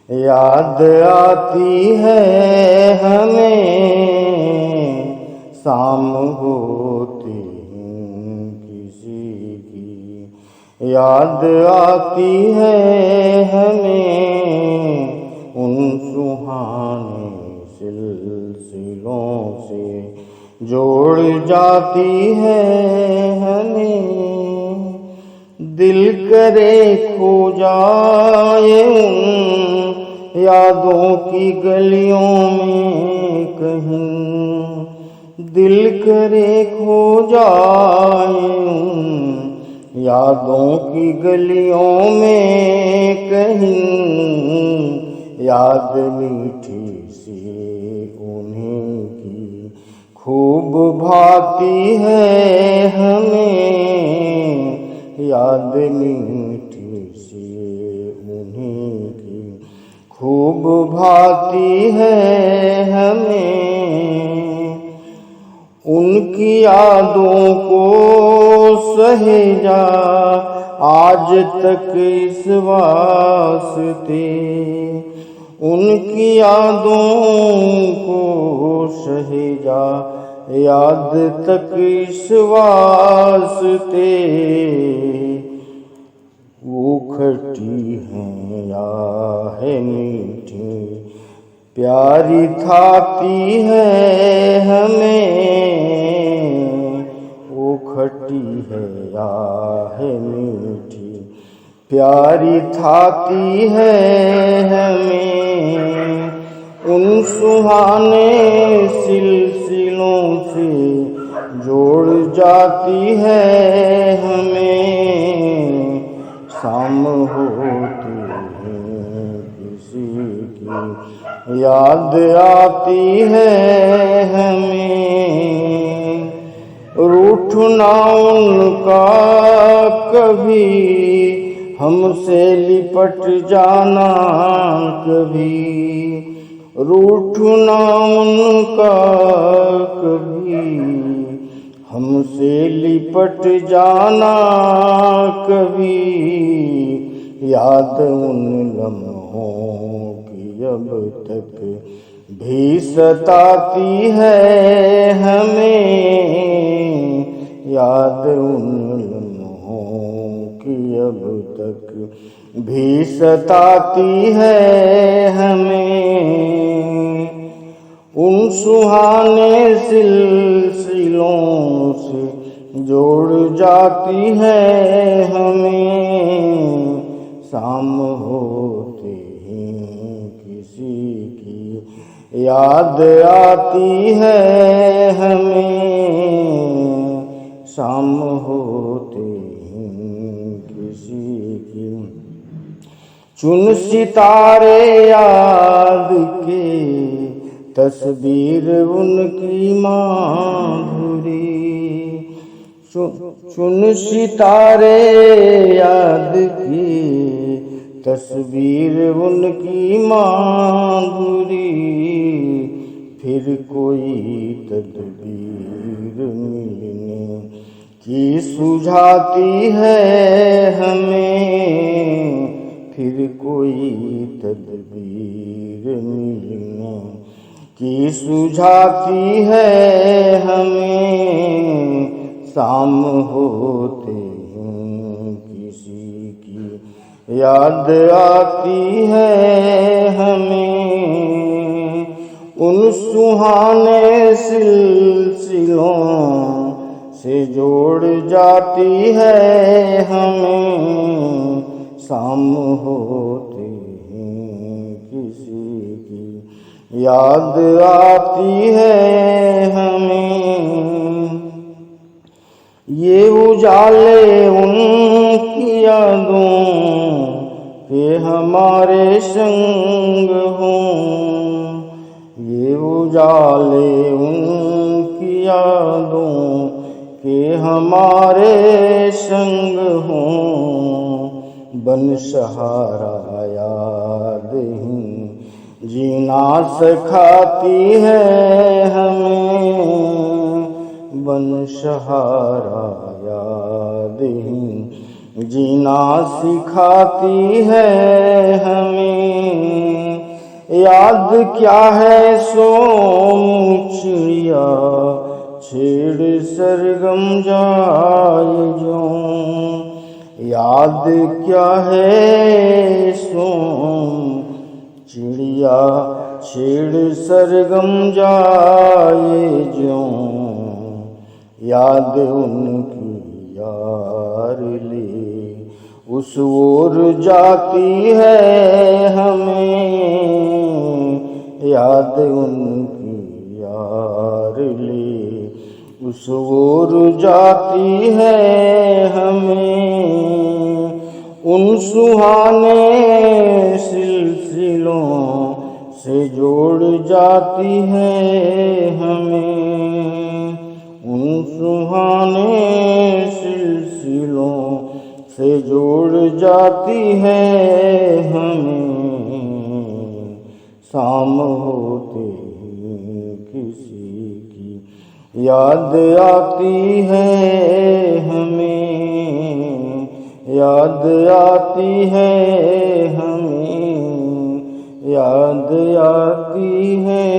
याद आती है हमें शाम होती किसी की। याद आती है हमें उन सुहाने सिलसिलों से जोड़ जाती है हमें। दिल करे खो जाए उन यादों की गलियों में कहीं। दिल करे खो जाए उन यादों की गलियों में कहीं। याद मीठी सी उन्हीं की खूब भाती है हमें। याद मीठी सी उन्हीं की खूब भाती है हमें। उनकी यादों को सहेजा आज तक इस वास्ते। उनकी यादों को सहेजा याद तक इस वास्ते। वो खट्टी हैं या है मीठी प्यारी थाती है हमें। वो खट्टी है या है मीठी प्यारी थाती है हमें। उन सुहाने सिलसिलों से जोड़ जाती है हमें। शाम होती है किसी की याद आती है हमें। रूठना उनका कभी हमसे लिपट जाना कभी। रूठना उनका कभी हमसे लिपट जाना कभी। याद उन लम्हों की अब तक भी सताती है हमें। याद उन लम्हों की अब तक भी सताती है हमें। उन सुहाने सिलसिलों से जोड़ जाती है हमें। शाम होते ही किसी की याद आती है हमें। शाम होते ही किसी की चुन सितारे याद के तस्वीर उनकी माधुरी। चुन सितारे याद की तस्वीर उनकी माधुरी। फिर कोई तदबीर मिलने की सुझाती है हमें। फिर कोई तदबीर मिलने की सुझाती है हमें। शाम होते हैं किसी की याद आती है हमें। उन सुहाने सिलसिलों से जोड़ जाती है हमें। शाम होते हैं किसी की याद आती है हमें। ये उजाले उनकी यादों के हमारे संग हों। ये उजाले उनकी यादों के हमारे संग हों। बन सहारा याद ही जीना सिखाती है हमें। बन सहारा याद ही जीना सिखाती है हमें। याद क्या है सोम चिड़िया, छेड़ सरगम जाए जो। याद क्या है सोम चिड़िया, छेड़ सरगम जाए जो। याद उनकी यार ले उस ओर जाती है हमें। याद उनकी यार ले उस ओर जाती है हमें। उन सुहाने सिलसिलों से जोड़ जाती है हमें। उन सुहाने सिलसिलों से जोड़ जाती है हमें। शाम होते ही किसी की याद आती है हमें। याद आती है हमें, याद आती है